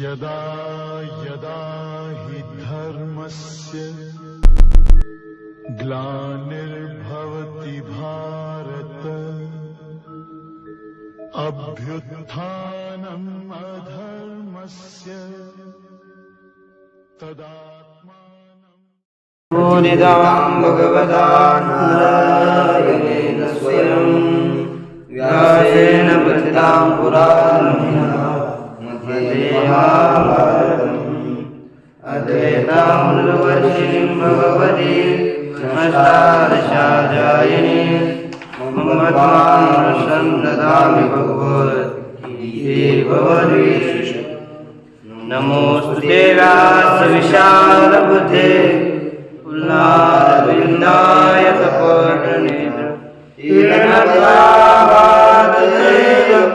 यदा यदा हि धर्मस्य ग्लानिर्भवति भारत अभ्युत्थानम् अधर्मस्य तदात्मानम्। निदां भगवता नारायणेन स्वयं व्यासेन प्रतितां पुराणमिह मध्ये महाभारतम् अद्वैतामृतवर्षिणीं भगवती नमस्तारसाध्यायिनी ममत्वां ददामि भगवद्गीते भगवद्गीते नमोस्तुते व्यासविशालबुद्धे उल्लासविन्दाय कपटनेत्र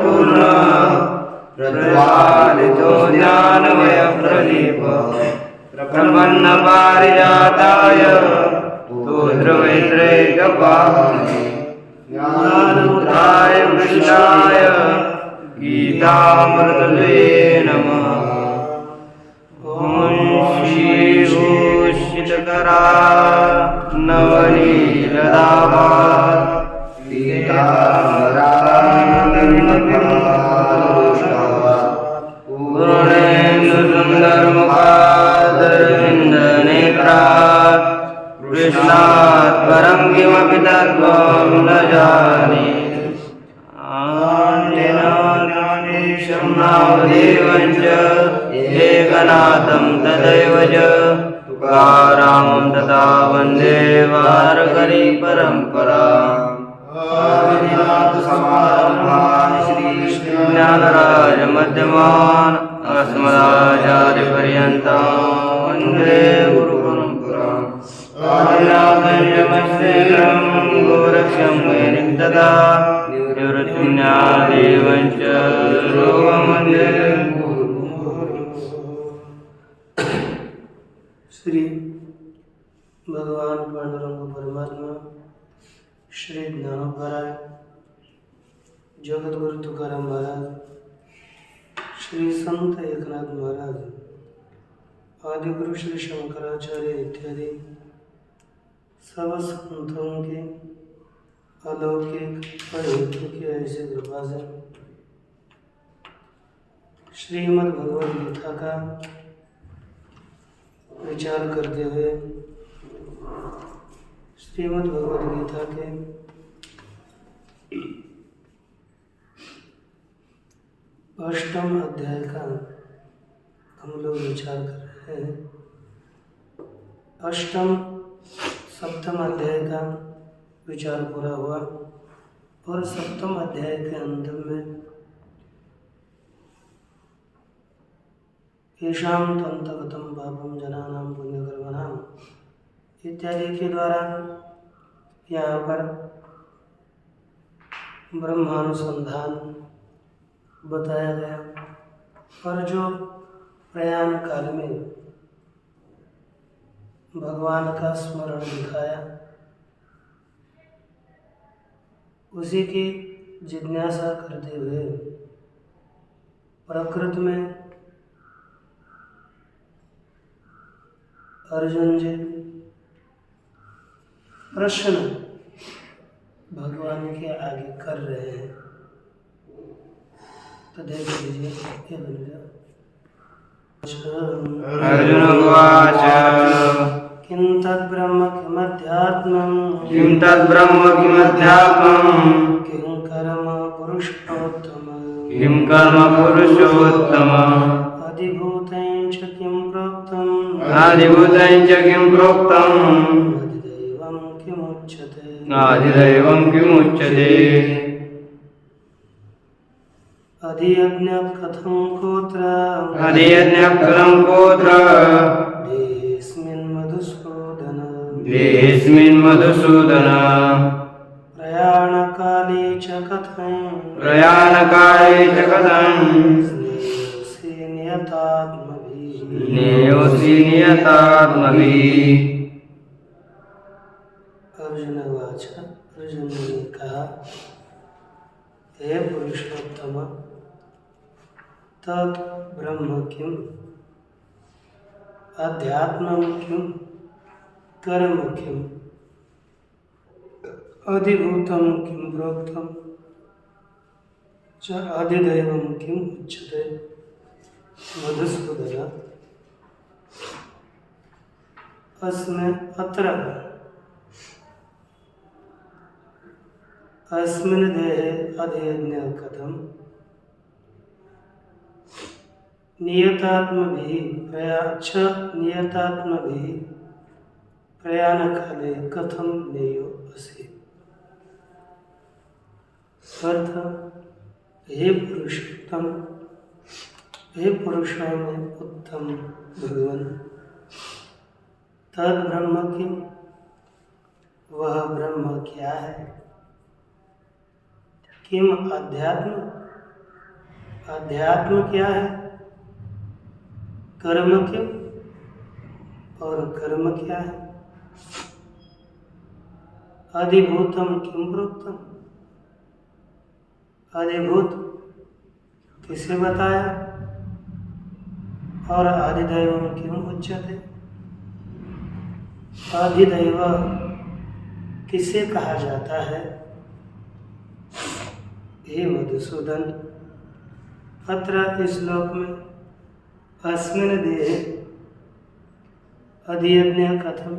पूर्ण प्रज्वालितो ज्ञानमयप्रदीप प्रपन्नपारिजाताय तोत्रवेत्रैकपावने ज्ञानमुद्राय कृष्णाय गीतामृतये नमः। शीतकरा नवनीलदाभा पूर्णेन्दुसुन्दरमुखादरविन्दनेत्रा कृष्णात् परं किमपि तत्त्वं न जाने ज्ञानेशं नामदेवं च एकनाथं तदैव च तुकारामं तथा वन्दे वारकरी परम्पराम्। आदिनाथसमारम्भान् श्रीकृष्णज्ञानराजमध्यमान् अस्मदाचार्यपर्यन्तां वन्दे गुरुपरम्पराम्। आदिनाथयमश्रीरं गोरक्षं वैरिं निवृत्तिज्ञानदेवं च लोकं वन्दे। श्री भगवान पांडुरंग परमात्मा श्री ज्ञानोबराय जगतगुरु तुकाराम महाराज श्री संत एकनाथ महाराज आदिगुरु श्री शंकराचार्य इत्यादि सब संतों के अलौकिक प्रवृत्ति की ऐसे कृपा से श्रीमद् भगवद गीता का विचार करते हुए श्रीमद् भगवद गीता के अष्टम अध्याय का हम लोग विचार कर रहे हैं। सप्तम अध्याय का विचार पूरा हुआ और सप्तम अध्याय के अंत में येषां तन्तगतं पापं जनानां पुण्यकर्मणां इत्यादि के द्वारा यहाँ पर ब्रह्मानुसंधान बताया गया और जो प्रयाण काल में भगवान का स्मरण दिखाया उसी की जिज्ञासा करते हुए प्रकृति में अर्जुन जी प्रश्न भगवान के आगे कर रहे हैं। तो देख लीजिए क्या बन गया। अर्जुन उवाच किं तद्ब्रह्म किमध्यात्मम् किं तद्ब्रह्म किमध्यात्मम् किं कर्म पुरुषोत्तमम् किं कर्म पुरुषोत्तमम् अधिभूतं च किं प्रोक्तम् आदिभूतं च किं प्रोक्तम् अधिदैवं किमुच्यते आदिदैवं किमुच्यते अधियज्ञः कथं कोत्र अधियज्ञः कथं कोत्र देहेऽस्मिन् मधुसूदन देहेऽस्मिन् मधुसूदन प्रयाणकाले च कथं प्रयाणकाले च कथं स्नेयोऽसि नियतात्मभिः ज्ञेयोऽसि नियतात्मभिः। अर्जुन उवाच अर्जुन ने कहा हे पुरुषोत्तम तत् ब्रह्म किम, अध्यात्मम किम, कर्म किम, अधिभूतम किम प्रोक्तम च अधिदैवम किम उच्यते। मधुसूदन अस्मिन् देहे अध्ययने कथम नियतात्मभिः प्रयाणकाले कथम नेयो असि। अर्थ, हे पुरुषोत्तम, हे पुरुषों में उत्तम भगवान, तद ब्रह्म किम, वह ब्रह्म क्या है, किम अध्यात्म, अध्यात्म क्या है, कर्म किम, और कर्म क्या है, अधिभूतम किम प्रोक्तम, अधिभूत किसे बताया, और आदिदैवम किम उच्यते, आदिदैव किसे कहा जाता है। हे मधुसूदन, अत्र इस श्लोक में अस्मिन् देहे अधियज्ञ कथम,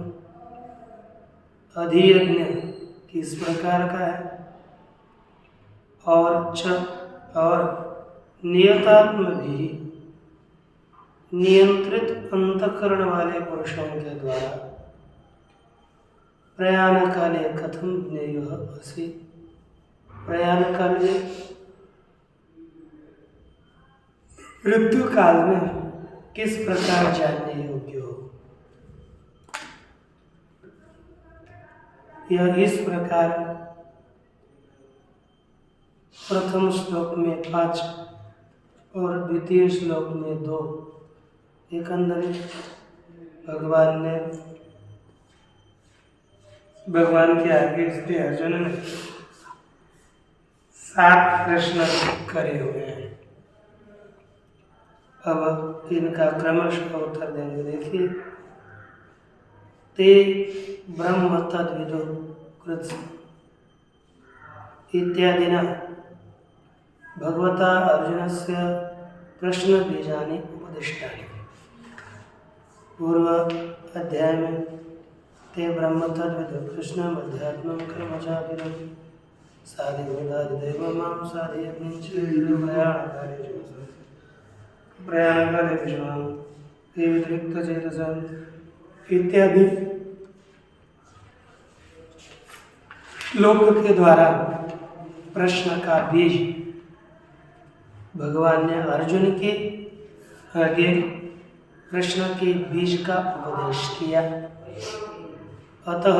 अधियज्ञ किस प्रकार का है, और नियतात्म भी नियंत्रित अंतःकरण वाले पुरुषों के द्वारा प्रयाण काले कथम ज्ञेय असि, प्रयाण काले मृत्यु काल में किस प्रकार जानने योग्य हो। यह इस प्रकार प्रथम श्लोक में 5 और द्वितीय श्लोक में 2 एकंदर भगवान के आगे श्री अर्जुन ने 7 प्रश्न करे हुए हैं। अब इनका क्रमशः उत्तर देंगे। देखिए, ते ब्रह्म तद्विदो कृत्स इत्यादिना भगवता अर्जुनस्य प्रश्नबीजानि उपदिष्टानि। पूर्व अध्याय में ते ब्रह्म तद्विदो कृष्णम् अध्यात्मं कर्म चापि साधिभूतादिदैवं मां साधयन्निच प्रयाणकाले विषमां हे विद्रिक्तचेतसाम् इत्यादि श्लोक के द्वारा प्रश्न का बीज भगवान ने अर्जुन के आगे प्रश्न के बीज का उपदेश किया। अतः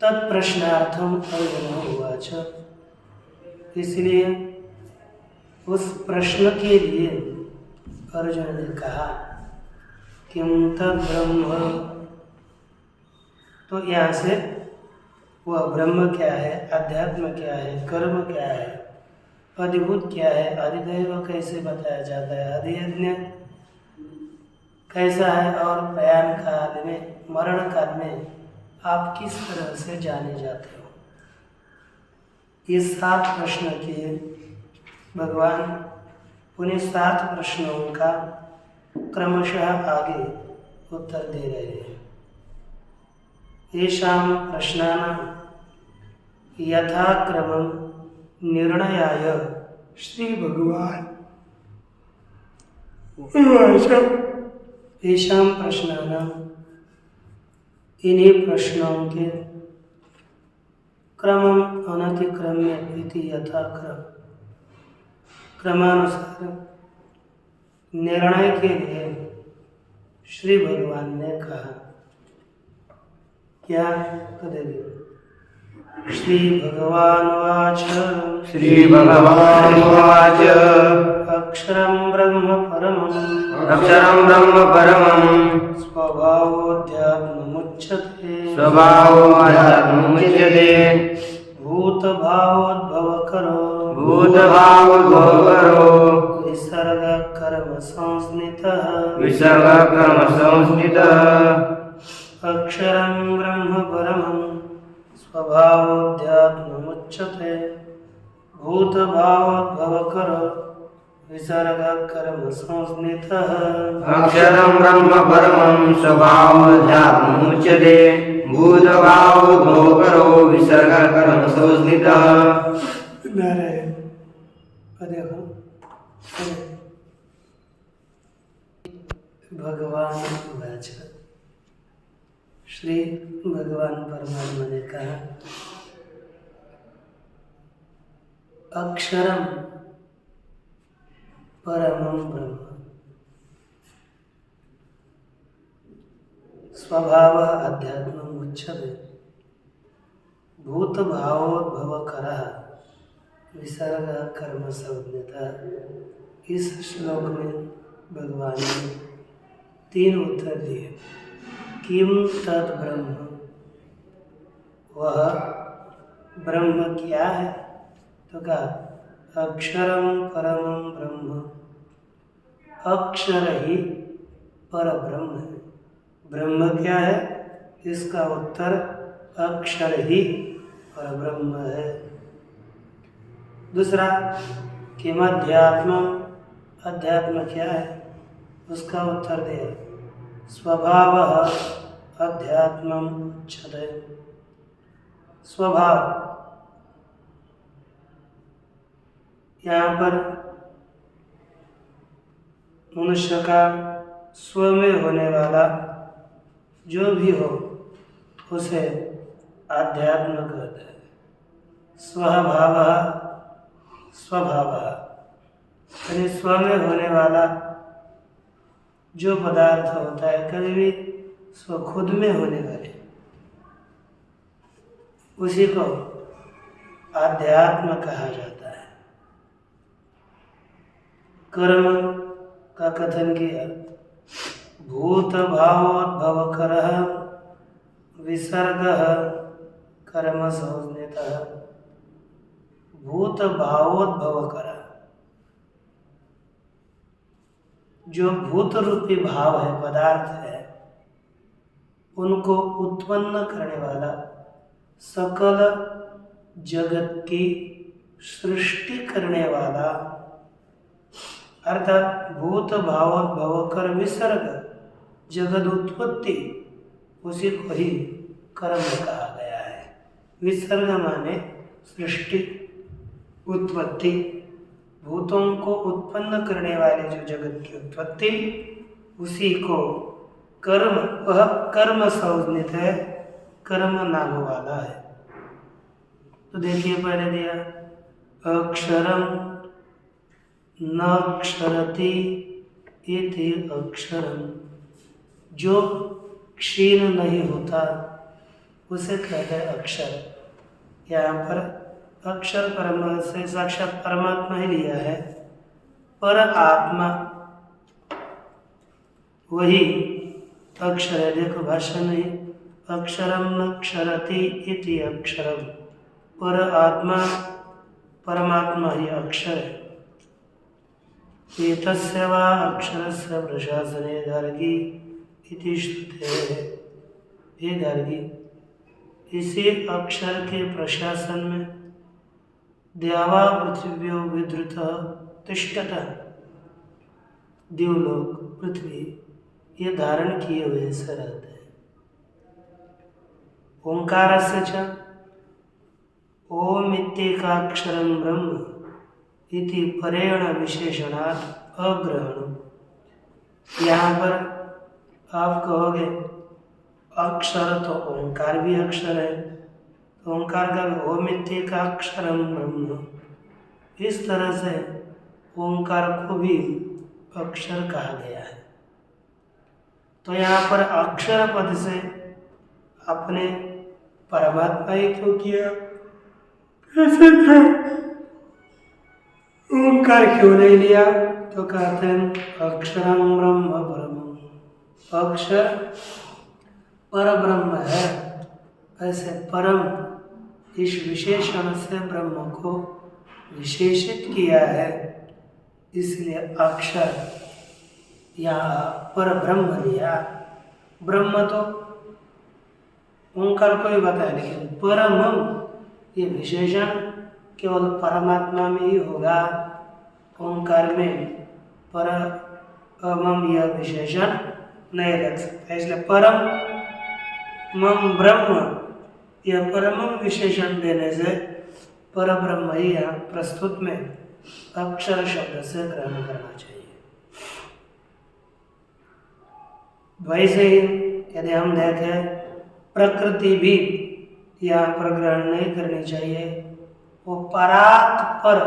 तत्प्रश्नार्थम अर्जुन उवाच, इसलिए उस प्रश्न के लिए अर्जुन ने कहा किम तत् ब्रह्म, तो यहाँ से वह ब्रह्म क्या है, अध्यात्म क्या है, कर्म क्या है, अधिभूत क्या है, अधिदैव कैसे बताया जाता है, अधियज्ञ कैसा है, और प्रयाण काल में, मरण काल में आप किस तरह से जाने जाते हो। ये 7 प्रश्न किए भगवान। उन्हें 7 प्रश्नों का क्रमशः आगे उत्तर दे रहे हैं। येषां प्रश्नानां यथाक्रमं निर्णयाय श्री भगवान येषां प्रश्नानां, इन्हीं प्रश्नों के क्रमम अनतिक्रम्य इति यथाक्रम, क्रमानुसार निर्णय के लिए श्री भगवान ने कहा। क्या करेंगे? श्री भगवान वाच, श्री भगवान वाच, अक्षरं ब्रह्म परमं, अक्षरं ब्रह्म परमं, स्वभावोऽध्यात्ममुच्यते, स्वभावोऽध्यात्ममुच्यते, भूतभावोद्भवकरो, भूतभावोद्भवकरो, विसर्ग कर्म संस्नितः विसर्ग कर्म संस्नितः अक्षरं ब्रह्म परमं स्वभावोऽध्यात्ममुच्यते भूतभावोद्भवकर विसर्ग कर्म संस्नितः अक्षरं ब्रह्म परमं स्वभावोऽध्यात्ममुच्यते भूतभावोद्भवकरो विसर्ग कर्म संस्नितः। देखो भगवान वाचा श्री भगवान परमात्मा ने कहा अक्षरम परमं ब्रह्म स्वभाव अध्यात्मम उच्यते भूत भावोद्भवकरः विसर्ग कर्म संज्ञता। इस श्लोक में भगवान ने 3 उत्तर दिए। किम तद ब्रह्म, वह ब्रह्म क्या है? तो कहा अक्षरम परमं ब्रह्म, अक्षर ही पर ब्रह्म है। ब्रह्म क्या है? इसका उत्तर अक्षर ही पर ब्रह्म है। दूसरा किम अध्यात्म, अध्यात्म क्या है? उसका उत्तर दिया स्वभाव अध्यात्मम उच्यते। स्वभाव यहाँ पर मनुष्य का स्व में होने वाला जो भी हो उसे आध्यात्म कहते हैं। स्वभाव स्वभाव यानी स्व में होने वाला जो पदार्थ होता है, कभी भी स्व खुद में होने वाले, उसी को आध्यात्म कहा जाता है। कर्म का कथन किया भूत भावोद्भवकरः विसर्गः कर्म संज्ञितः। भूत भावोद्भवकरः, जो भूत रूपी भाव है, पदार्थ है, उनको उत्पन्न करने वाला, सकल जगत की सृष्टि करने वाला, अर्थात भूत भावोद्भवकर विसर्ग जगत उत्पत्ति, उसी को ही कर्म कहा गया है। विसर्ग माने सृष्टि, उत्पत्ति, भूतों को उत्पन्न करने वाले जो जगत की उत्पत्ति, उसी को कर्म, वह कर्म संज्ञित है, कर्म नाम वाला है। तो देखिए पहले दिया अक्षरम न क्षरति इति अक्षरम, जो क्षीण नहीं होता उसे कहते हैं अक्षर। यहाँ पर अक्षर परम से साक्षात परमात्मा ही लिया है। पर आत्मा वही अक्षर है। देखो भाषा में अक्षरम न क्षरति इति अक्षरम, पर आत्मा परमात्मा ही अक्षर है। एतस्य वा अक्षरस्य प्रशासने गार्गी इति श्रुतेः। हे गार्गी, इसी अक्षर के प्रशासन में द्यावा पृथिव्यो विधृत तिष्ठत, देवलोक पृथ्वी ये धारण किए हुए से रहते हैं। ओंकारस्य च ओम इत्येकाक्षरं ब्रह्म इति परेण विशेषणात् अग्रहण। यहाँ पर आप कहोगे अक्षर तो ओंकार भी अक्षर है, तो ओंकार का ओम इत्येकाक्षरं ब्रह्म, इस तरह से ओंकार को भी अक्षर कहा गया है। तो यहाँ पर अक्षर पद से अपने परमात्मा ही क्यों किया, कैसे क्यों ओंकार क्यों नहीं लिया? तो कहते हैं अक्षरम ब्रह्म परमं, अक्षर पर ब्रह्म है। ऐसे परम इस विशेषण से ब्रह्म को विशेषित किया है। इसलिए अक्षर या पर ब्रह्म लिया। ब्रह्म तो ओंकार को ही बताया, लेकिन परमम ये विशेषण केवल परमात्मा में ही होगा। ओंकार में परमम यह विशेषण नहीं लग सकता, इसलिए परम मम ब्रह्म यह परमम विशेषण देने से पर ब्रह्म ही यहाँ प्रस्तुत में अक्षर शब्द से ग्रहण करना चाहिए। वैसे ही यदि हम देखें प्रकृति भी यहाँ पर ग्रहण नहीं करनी चाहिए, वो परात पर,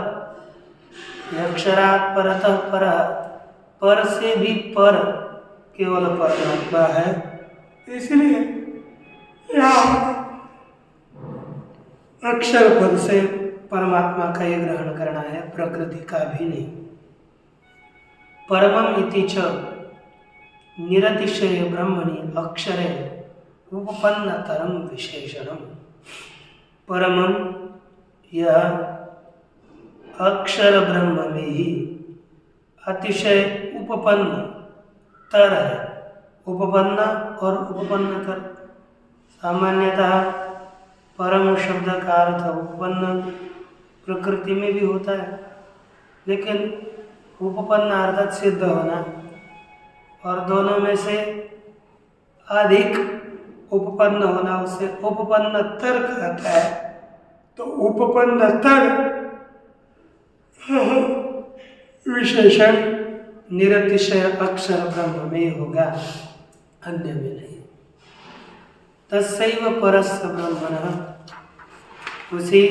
अक्षरात परतः पर से भी पर केवल परमात्मा है, इसलिए यहाँ अक्षर पद से परमात्मा का ही ग्रहण करना है, प्रकृति का भी नहीं। परमम इति च निरतिशय ब्रह्मणि अक्षरे उपपन्नतरम विशेषणम। परमम यह अक्षर ब्रह्म में ही अतिशय उपपन्न तर है। उपपन्न और उपपन्नतर सामान्यतः परम शब्द का अर्थ उपपन्न प्रकृति में भी होता है, लेकिन उपपन्न अर्थात सिद्ध होना, और दोनों में से अधिक उपपन्न होना उसे उपपन्न तर कहता है। तो उपपन्न तर विशेषण निरतिशय अक्षर ब्रह्म में होगा, अन्य में नहीं। तस्सैव परस्य ब्रह्मणः, उसी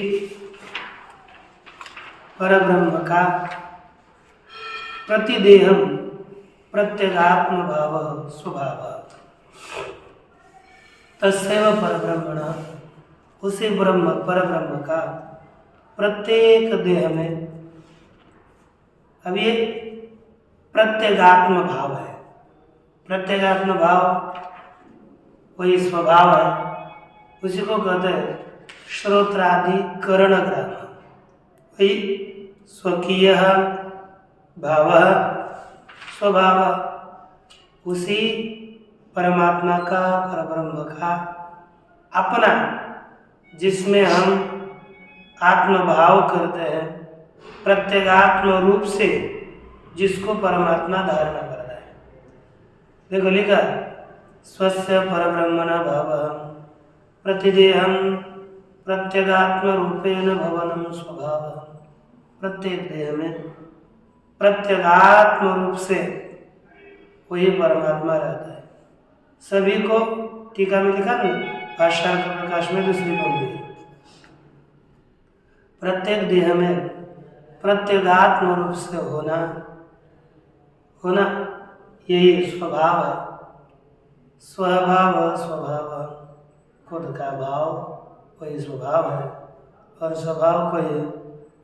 परब्रह्म का प्रतिदेहम प्रत्यगात्म भाव स्वभाव। तस्सैव परब्रह्मणः, उसी ब्रह्म परब्रह्म का प्रत्येक देह में, अब ये प्रत्यगात्म भाव है। प्रत्यगात्म भाव वही स्वभाव है, उसी को कहते हैं श्रोत्रादि करण ग्राम। वही स्वकीय भाव स्वभाव, उसी परमात्मा का, परब्रह्म का अपना, जिसमें हम आत्मभाव करते हैं, प्रत्यगात्म रूप से जिसको परमात्मा धारण करता है। देखो लिखा स्वस्य परब्रह्मणा भावः प्रतिदेहम प्रत्यगात्म रूपेण भवनम स्वभाव। प्रत्येक देह में प्रत्यगात्म रूप से वही परमात्मा रहता है। सभी को टीका में लिखा ना, भाष्य का प्रकाश में दूसरी पंक्ति, प्रत्येक देह में प्रत्यगात्म रूप से होना यही स्वभाव है। स्वभाव स्वभाव खुद का भाव वही स्वभाव है, और स्वभाव को ही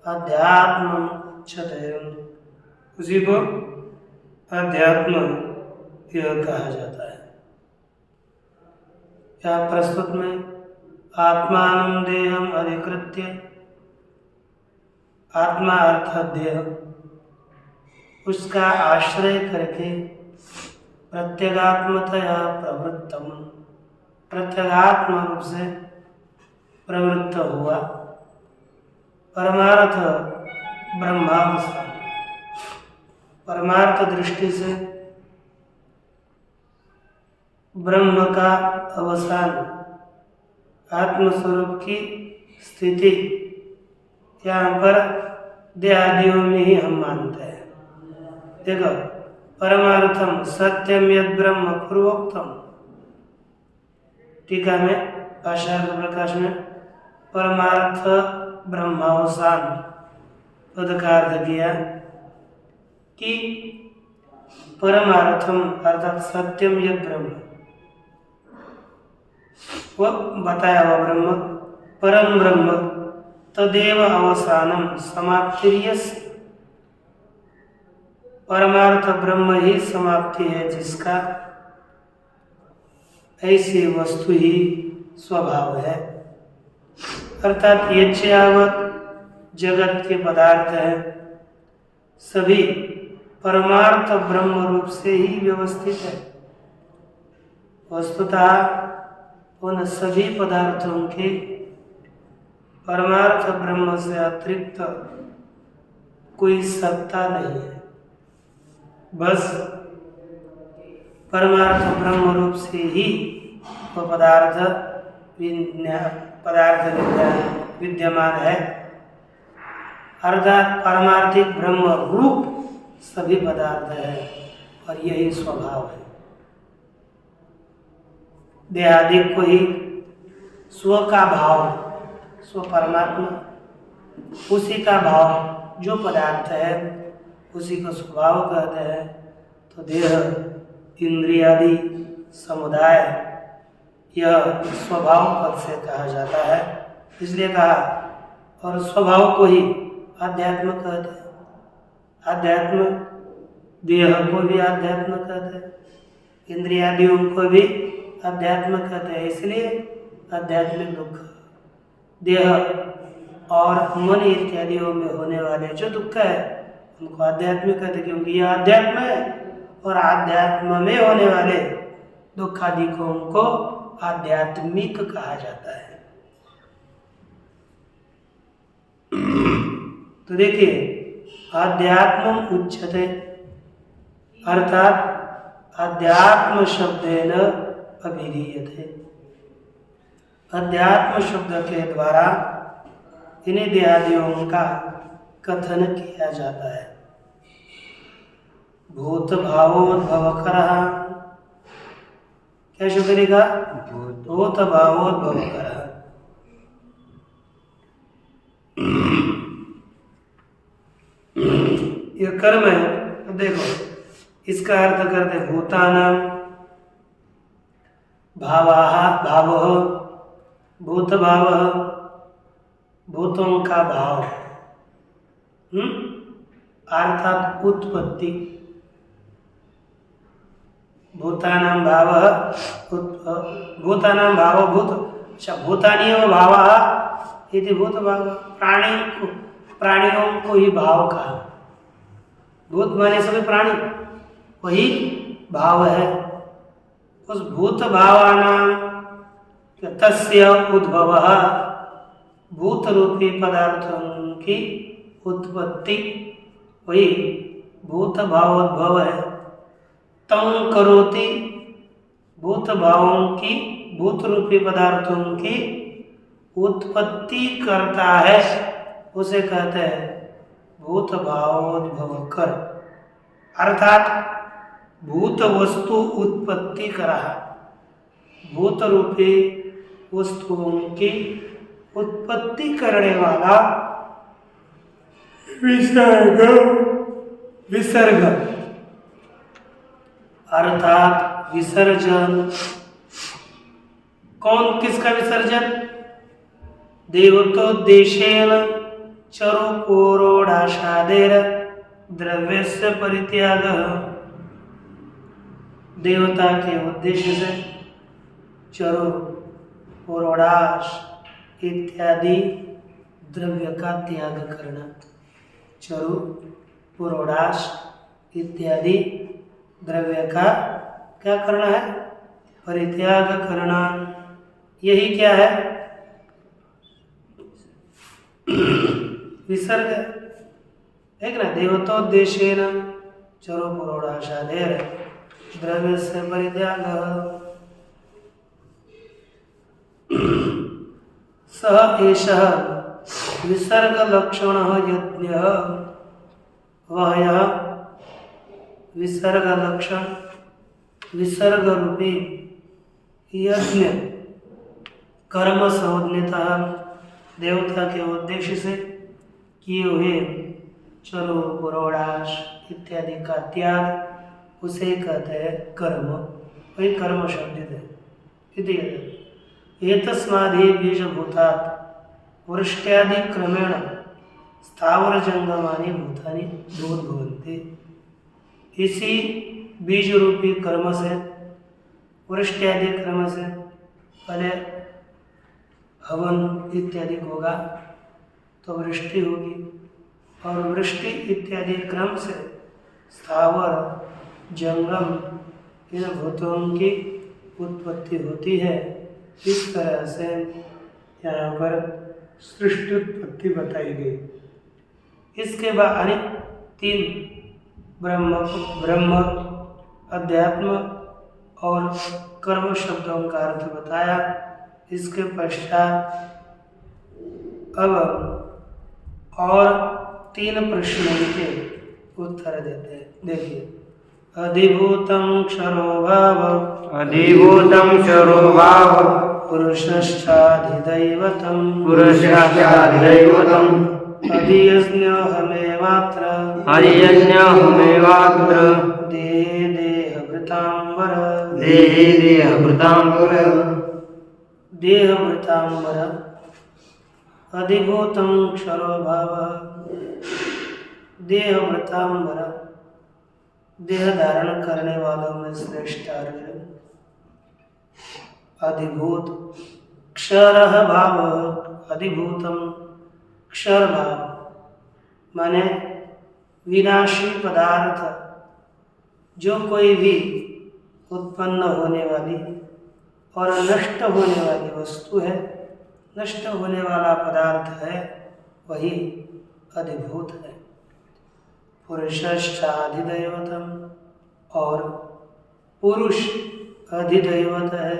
अध्यात्म उच्यते, उसी को अध्यात्म यह कहा जाता है। यहाँ प्रस्तुत में आत्मानं देहम अधिकृत्य, आत्मा अर्थात देह, उसका आश्रय करके प्रत्यगात्मतया प्रवृत्तम, प्रत्यगात्म रूप से प्रवृत्त हुआ, परमार्थ ब्रह्मावस्था, परमार्थ दृष्टि से ब्रह्म का अवसान, आत्मस्वरूप की स्थिति यहाँ पर देहादियों में ही हम मानते हैं। देखो परमार्थम सत्यम यद ब्रह्म पूर्वोक्तम, टीका में भाष्य प्रकाश में परमार्थ ब्रह्मावसान पद का अर्थ किया कि परमार्थम अर्थात सत्यम यद ब्रह्म, वह बताया हुआ ब्रह्म, परम ब्रह्म, तदेव अवसानम समाप्तिर्यस्य, परमार्थ ब्रह्म ही समाप्ति है जिसका, ऐसी वस्तु ही स्वभाव है। अर्थात यच्चावत जगत के पदार्थ है, सभी परमार्थ ब्रह्म रूप से ही व्यवस्थित है। वस्तुतः उन सभी पदार्थों के परमार्थ ब्रह्म से अतिरिक्त कोई सत्ता नहीं है। बस परमार्थ ब्रह्म रूप से ही वो पदार्थ विद्यमान है, अर्थात पारमार्थिक ब्रह्म रूप सभी पदार्थ है और यही स्वभाव है। देहादिक को ही स्व का भाव, स्व परमात्मा उसी का भाव जो पदार्थ है उसी को स्वभाव कहते हैं। तो देह इंद्रियादि समुदाय यह स्वभाव पद से कहा जाता है, इसलिए कहा। और स्वभाव को ही आध्यात्म कहते हैं। आध्यात्म देह को भी आध्यात्म कहते हैं, इंद्रियादियों को भी अध्यात्म कहते हैं। इसलिए आध्यात्मिक दुख देह और मन इत्यादियों में होने वाले जो दुख है उनको आध्यात्मिक कहते हैं, क्योंकि यह आध्यात्म है और आध्यात्म में होने वाले दुखादिकों को आध्यात्मिक कहा जाता है। तो देखिए, आध्यात्म उच्यते अर्थात अध्यात्म शब्देन अभिधीयते। अध्यात्म शब्द के द्वारा इन्हीं देहादियों का कथन किया जाता है। भूत भावोद्भवकरः, क्या शब्द लिखा? भूत भावोद्भवकरः। यह कर्म है। तो देखो, इसका अर्थ करते भूतानां भावाः, भावः भूत भावः, भूतों का भाव, अर्थात उत्पत्ति। भूतानां भावः भूतानां भावो भूत, अच्छा भूतानीय भावः इति भूत भाव। प्राणियों को ही भाव कहा। भूत माने सभी प्राणी, वही भाव है। उस भूत भावानां तस्य उद्भवः, भूत रूपी पदार्थों की उत्पत्ति वही भूत भावोद्भव है। तं करोति, भूत भावों की, भूत रूपी पदार्थों की उत्पत्ति करता है, उसे कहते हैं भूत भावोद्भव कर। अर्थात भूत वस्तु उत्पत्ति करा, भूत रूपी वस्तुओं की उत्पत्ति करने वाला विसर्ग अर्थात विसर्जन। कौन, किसका विसर्जन? देवतोद्देशेन चरुपूरोडाशादेर द्रव्यस्य परित्यागः। देवता के उद्देश्य से चरु पुरोडाश इत्यादि द्रव्य का त्याग करना। चरु पुरोडाश इत्यादि द्रव्य का क्या करना है? परित्याग करना। यही क्या है? विसर्ग है ना। देवतोद्देशेन चरु पुरोडाशादेर द्रव्य से परित्याग। सह एषः विसर्ग लक्षण यज्ञ, वह यह विसर्ग लक्षण, विसर्ग रूपी यज्ञ कर्म संज्ञितः देवता के उद्देश्य से किए हुए चरु पुरोडाश इत्यादि का त्याग, उसे कहते हैं कर्म। वही कर्म शब्दित है। एतस्मादि बीजभूतात् वृष्ट्यादि क्रमेण स्थावर जंगमानि भूतानि भूतभवन्ति। इसी बीज रूपी कर्म से, वृष्ट्यादि कर्म से पहले हवन इत्यादि होगा तो वृष्टि होगी, और वृष्टि इत्यादि क्रम से स्थावर जंगम इन भूतों की उत्पत्ति होती है। इस तरह से यहाँ पर सृष्टि उत्पत्ति बताई गई। इसके बाद 3 ब्रह्म अध्यात्म और कर्म शब्दों का अर्थ बताया। इसके पश्चात अब और 3 प्रश्नों के उत्तर देते हैं। देखिए, अधिभूतं क्षरो भाव अधिभूतं क्षरो भाव पुरुषश्चाधिदैवतं पुरुषश्चाधिदैवतम् अधियज्ञोऽहमेवात्र हरियज्ञोऽहमेवात्र देहे देहभृताम्बर देहे देहभृताम्बर देहभृताम्बर अधिभूतं क्षरो भावः देहभृताम्बर देह धारण करने वालों में श्रेष्ठ अर्जुन। अधिभूत क्षरः भाव अधिभूतम क्षर भाव माने विनाशी पदार्थ, जो कोई भी उत्पन्न होने वाली और नष्ट होने वाली वस्तु है, नष्ट होने वाला पदार्थ है, वही अधिभूत है। पुरुषश्चाधिदैवतम और पुरुष अधिदैवत है।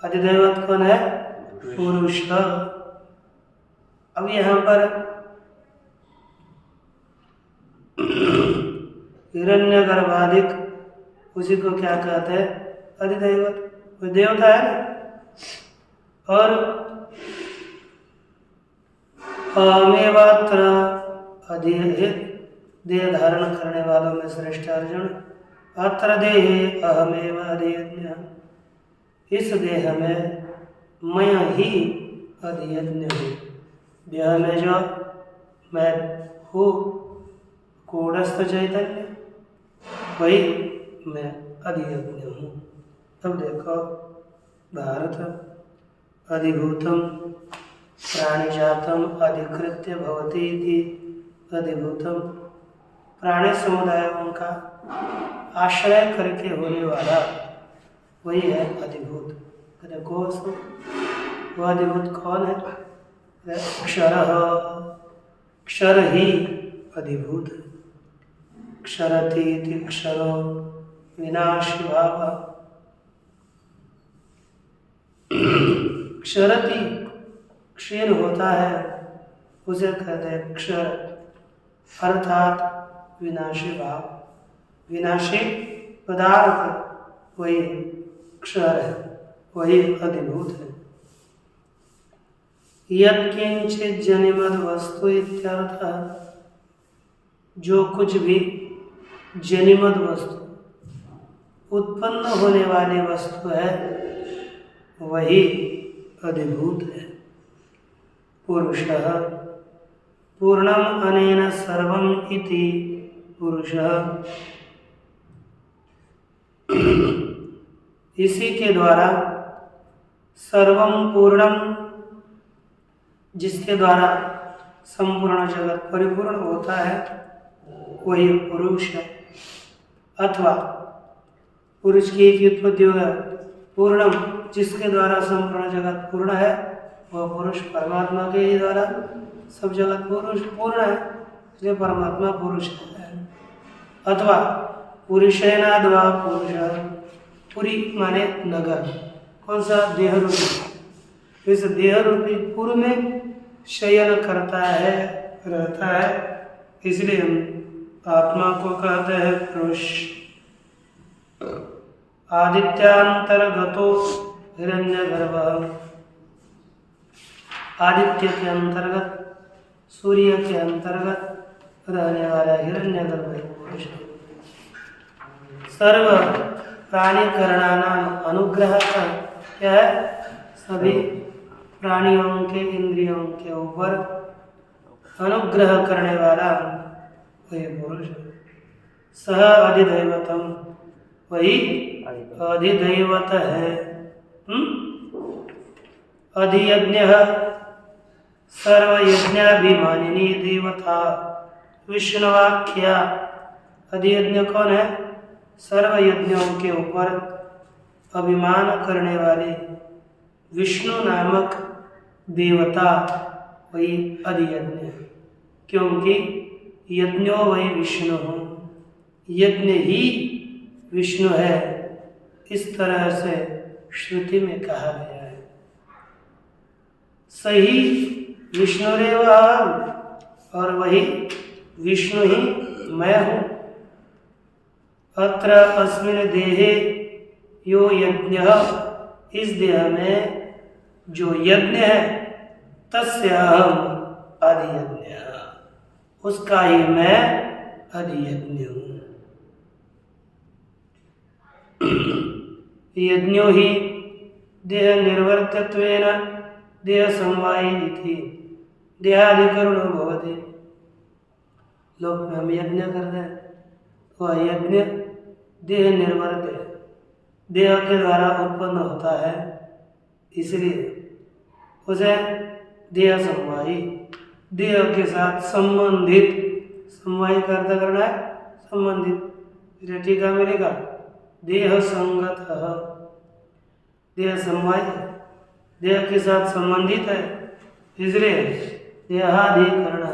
अधिदैवत कौन है? पुरुष। अब यहाँ पर हिरण्यगर्भाधिक उसी को क्या कहते हैं? अधिदैवत। वो देवता है ना। और अहमेवात्र देह धारण करने वालों में श्रेष्ठ अर्जुन। अत्र देहे अहमेव अधियज्ञ, इस देह में मैं ही अधियज्ञ हूँ। देह में जो मैं हूँ कूटस्थ चैतन्य, वही मैं अधियज्ञ हूँ। अब देखो, भारत अधिभूतम प्राणिजातम अधिकृत्य भवति इति अधिभूतम, प्राणी समुदायों का आश्रय करके होने वाला वही है अधिभूत। कहते कोश, वो अधिभूत कौन है? क्षरः, क्षर ही अधिभूत है। क्षरति इति क्षरो विनाशी भाव। क्षरति क्षीण होता है, उसे कहते हैं क्षर, अर्थात विनाशी भाव, विनाशी पदार्थ वही क्षर है, वही अधिभूत है। यत्किंचित जनिमद वस्तु इत्यर्थ, जो कुछ भी जनिमद वस्तु, उत्पन्न होने वाली वस्तु है, वही अधिभूत है। पुरुषः पूर्णम अनेन सर्वम इति पुरुषः, इसी के द्वारा सर्वम पूर्णम, जिसके द्वारा संपूर्ण जगत परिपूर्ण होता है, वही पुरुष है। अथवा पुरुष की एक उत्पत्ति होगा पूर्णम, जिसके द्वारा संपूर्ण जगत पूर्ण है, वह पुरुष परमात्मा के ही द्वारा सब जगत पुरुष पूर्ण है, इसलिए परमात्मा पुरुष है। अथवा पुरुषेनाद्वा पुरुष, पुरी माने नगर, कौन सा? देह रूपी। इस देह रूपी पुर में शयन करता है, रहता है, इसलिए हम आत्मा को कहते हैं पुरुष। आदित्यांतर्गतो हिरण्यगर्भः, आदित्य के अंतर्गत, सूर्य के अंतर्गत रहने वाला हिरण्यगर्भ पुरुष। सर्व प्राणीकरणानाम अनुग्रह का क्या है? सभी प्राणियों के इंद्रियों के ऊपर अनुग्रह करने वाला वही पुरुष। सह अधिदैवतम, वही अधिदैवत है। अधियज्ञ सर्वयज्ञाभिमानिनी देवता विष्णुवाख्या। अधियज्ञ कौन है? सर्व यज्ञों के ऊपर अभिमान करने वाले विष्णु नामक देवता वही अधियज्ञ है। क्योंकि यज्ञो वही विष्णु हो, यज्ञ ही विष्णु है, इस तरह से श्रुति में कहा गया है। सही विष्णुरेव अहम्, और वही विष्णु ही मैं हूँ। अत्र अस्मिन् देहे यो यज्ञः, इस देह में जो यज्ञ है, तस्य अहम् अधियज्ञः, उसका ही मैं अधियज्ञ हूँ। यज्ञो ही देह निर्वर्तत्वेन देह समवायी इति देहाधिकरणो भवति। लोक में हम यज्ञ करते हैं, वह यज्ञ देह निर्वर्त है, देह के द्वारा उत्पन्न होता है, इसलिए उसे देह समवायी, देह के साथ संबंधित, समवायी का अर्थ करना है संबंधित। टीका मिलेगा देह संगत, देह समवाय देह के साथ संबंधित है, इसलिए देहाधिकरण,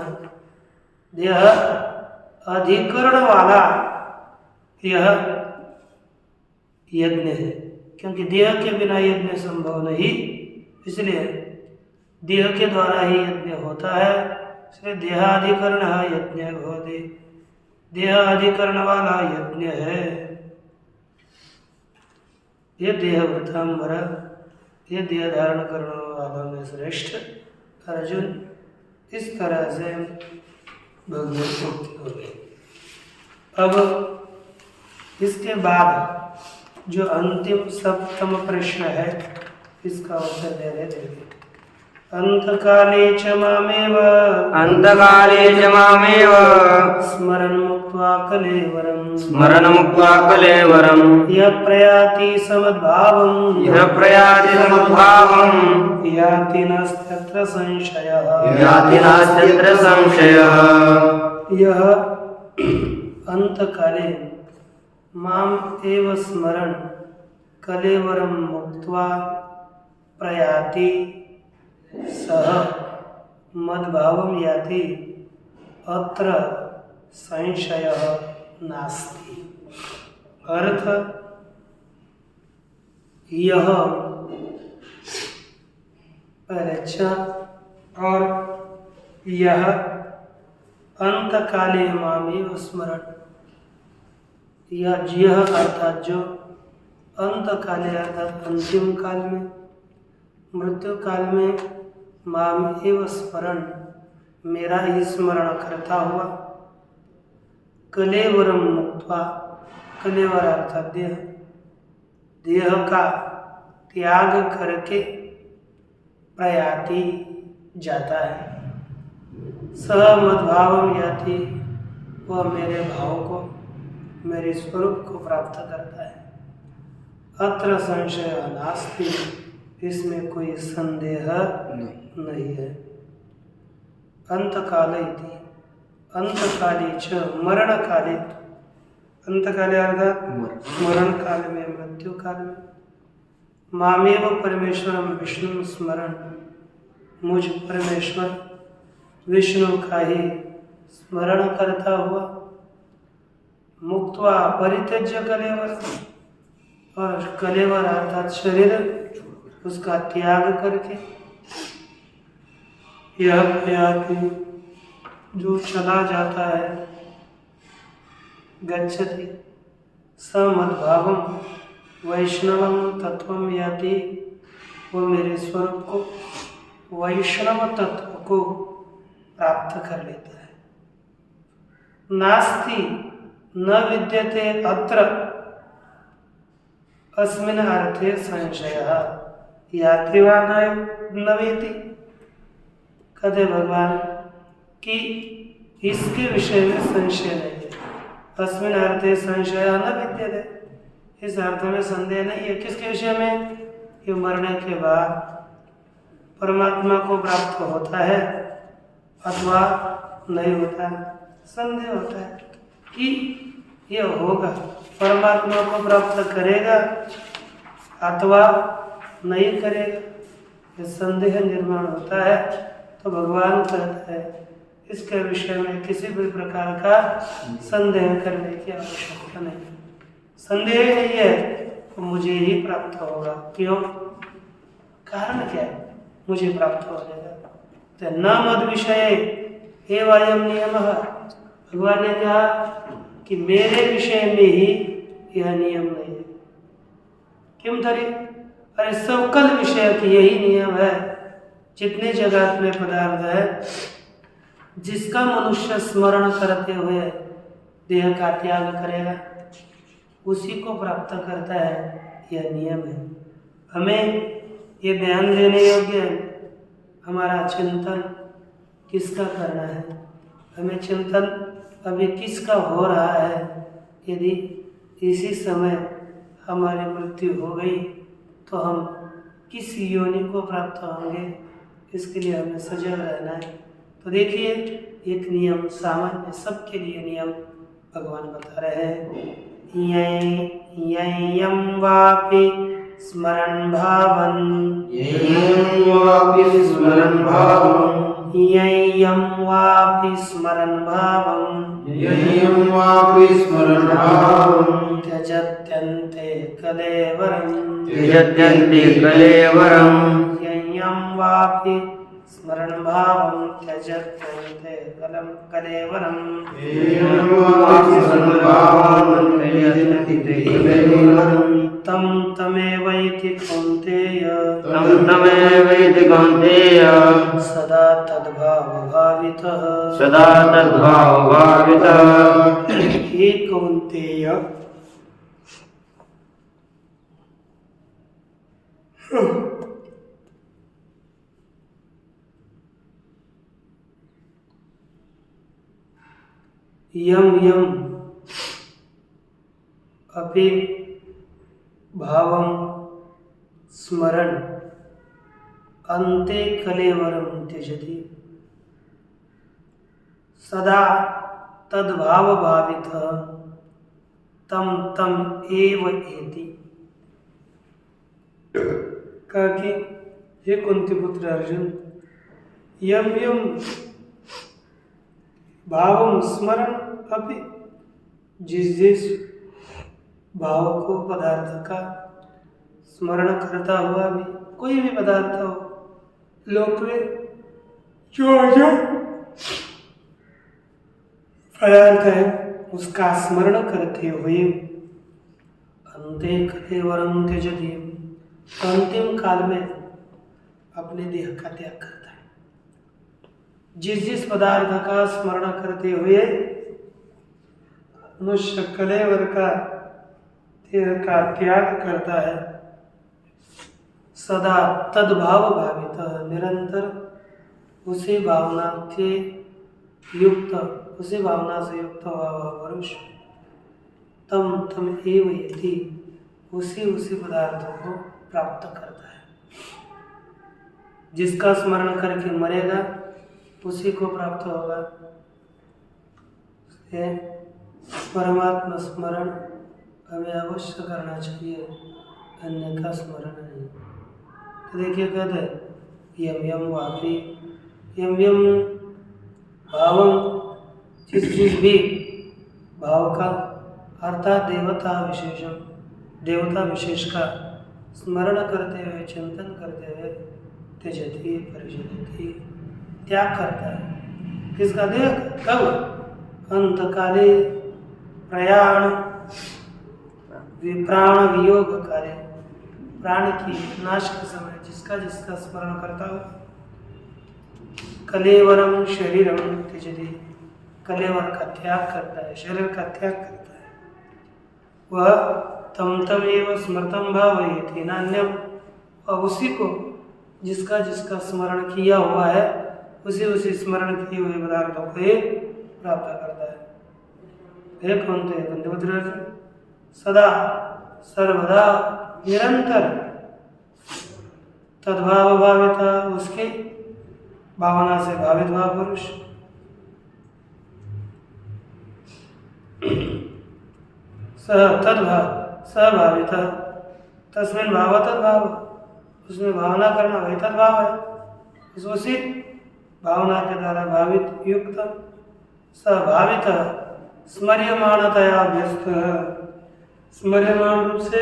देह अधिकरण वाला यह यज्ञ है। क्योंकि देह के बिना यज्ञ संभव नहीं, इसलिए देह के द्वारा ही यज्ञ होता है, इसलिए देहाधिकरण यज्ञ भवति, देह अधिकरण वाला यज्ञ है। ये देहवृतांबर, ये देह धारण करने वालों में श्रेष्ठ अर्जुन, इस तरह से भगवत मुक्ति हो गई। अब इसके बाद जो अंतिम सप्तम प्रश्न है, इसका उत्तर दे रहे थे। अंतकाले च मामेव, अंतकाले च मामेव स्मरन् मुक्त्वा कलेवरम्, स्मरन् मुक्त्वा कलेवरम्, यः प्रयाति समद्भावम्, यः प्रयाति समद्भावम्, याति नास्त्यत्र संशयः, याति नास्त्यत्र संशयः। यह अंतकाले माम एव स्मरन् कलेवरं मुक्त्वा प्रयाति सह मद्भावं याति अत्र संशयः नास्ति। अर्थ यह परीक्षा और यह अंतकाले मामेव स्मरण, यह अर्थात जो अंतकाले अर्थात अंतिम काल में, मृत्यु काल में माम एव स्मरण, मेरा ही स्मरण करता हुआ, कलेवरम मुक्त्वा, कलेवर अर्थात देह, देह का त्याग करके प्रयाति जाता है, सह मद्भावम याति, वह मेरे भाव को, मेरे स्वरूप को प्राप्त करता है। अत्र संशय नास्ति, इसमें कोई संदेह नहीं है। अंतकाले इति, अंतकाले च मरण काले, अंतकाले अर्थात मरण काल में, मृत्यु काल में, मामेव परमेश्वरम विष्णु स्मरण, मुझ परमेश्वर विष्णु का ही स्मरण करता हुआ, मुक्त्वा परित्यज्य कलेवर, और कलेवर अर्थात शरीर, उसका त्याग करके, यह प्रयाति जो चला जाता है, गच्छति समद्भावम वैष्णवम तत्वम याति, वो मेरे स्वरूप को, वैष्णव तत्व को प्राप्त कर लेता है। नास्ति न विद्यते अत्र अस्मिन् अर्थे संशयः, याति वा न वेति, कहते भगवान कि इसके विषय में संशय नहीं है। अस्मिन् अर्थे संशय न विद्यते, इस अर्थ में संदेह नहीं है। किसके विषय में? कि मरने के बाद परमात्मा को प्राप्त होता है अथवा नहीं होता है। संदेह होता है कि यह होगा, परमात्मा को प्राप्त करेगा अथवा नहीं करेगा, यह संदेह निर्माण होता है। तो भगवान कहता है इसके विषय में किसी भी प्रकार का संदेह करने की आवश्यकता नहीं। संदेह नहीं है तो मुझे ही प्राप्त होगा। क्यों? कारण क्या है मुझे प्राप्त हो जाएगा? तो न मद विषय एवं नियम। भगवान ने कहा कि मेरे विषय में ही यह नियम नहीं है। क्यों तरी? अरे सकल विषय की यही नियम है। जितने जगत में पदार्थ है जिसका मनुष्य स्मरण करते हुए देह का त्याग करेगा उसी को प्राप्त करता है, यह नियम है। हमें ये ध्यान देने योग्य है हमारा चिंतन किसका करना है। हमें चिंतन अभी किसका हो रहा है। यदि इसी समय हमारी मृत्यु हो गई तो हम किस योनि को प्राप्त होंगे, इसके लिए हमें सजग रहना है। तो देखिए एक नियम सामान्य सबके लिए नियम भगवान बता रहे हैं। यं वापि स्मरन् भावन् वापि स्मरन् भावम् यं वापि स्मरन् भावम् वापि स्मरन् भावम् त्यजत्यन्ते कलेवरम् यं वापि स्मरन् भावम् त्यजत्यन्ते कलेवरम् तं तमेवैति कौन्तेय सदा तद्भावभावितः हे कौन्तेय यम यम अपि भावं स्मरण अन्ते कलेवरं त्यजति सदा तद्भाव भावितः तम तम एव एति। कहा कि हे कुंती पुत्र अर्जुन, यम यम भावम स्मरण अपि, जिस भाव को पदार्थ का स्मरण करता हुआ भी कोई भी पदार्थ हो, लोक में जो पदार्थ है उसका स्मरण करते हुए अंते कलेवरं त्यजति, अंतिम काल में अपने देह का त्याग करता है। जिस पदार्थ का स्मरण करते हुए मनुष्य कलेवर का देह का त्याग करता है, सदा तद्भाव भावित, निरंतर उसी भावना से युक्त हुआ वह पुरुष तम एव यति, उसी पदार्थों को प्राप्त करता है। जिसका स्मरण करके मरेगा उसी को प्राप्त होगा। परमात्मा स्मरण हमें अवश्य करना चाहिए, अन्य का स्मरण नहीं। तो देखिए कहते हैं यम यम वापि, यम यम भावम, जिस भी भाव का अर्थात देवता विशेष का स्मरण करते हुए चिंतन करते हुए त्यजति परिजयति, त्याग करता है। किसका देह? कब? अंतकाले प्रयाण प्राण वियोग काले, प्राण की नाश के समय जिसका स्मरण करता हो। कलेवरम शरीरम त्यजति, कलेवर का त्याग करता है, शरीर का त्याग करता है। वह तम एव स्मृतम भावयति नान्यम, और उसी को जिसका स्मरण किया हुआ है उसी स्मरण किए हुए पदार्थों को ही प्राप्त करता है। हे कुंती सदा सर्वदा निरंतर तद्भाव भाविता उसकी भावना से भावित हुआ पुरुष। सभावित तस्मिन भाव तद्भाव उसमें भावना करना वही तद्भाव है। उसी भावना के द्वारा भावित युक्त सभावित स्मर्यमाणतया व्यस्त स्मर्यमान रूप से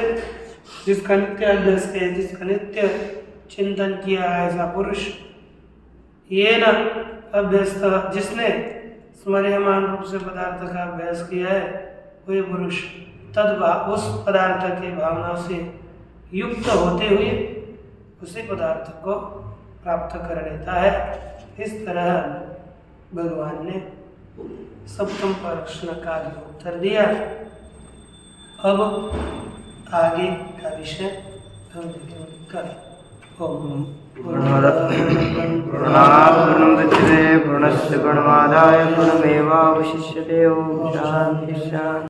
जिसका नित्य अभ्यास किया जिसका नित्य चिंतन किया ऐसा पुरुष ये न अभ्यस्त जिसने स्मर्यमान रूप से पदार्थ का अभ्यास किया है वही पुरुष तद्भाव उस पदार्थ की भावना से युक्त होते हुए उसी पदार्थ को प्राप्त कर लेता है। इस तरह भगवान ने सप्तम प्रश्न का उत्तर दिया। अब आगे का विषय हम देखेंगे कल। ओम पूर्णापूर्णं गच्छते पूर्णस्य पूर्णमादाय पूर्णमेवावशिष्यते। ओम शांति शांति।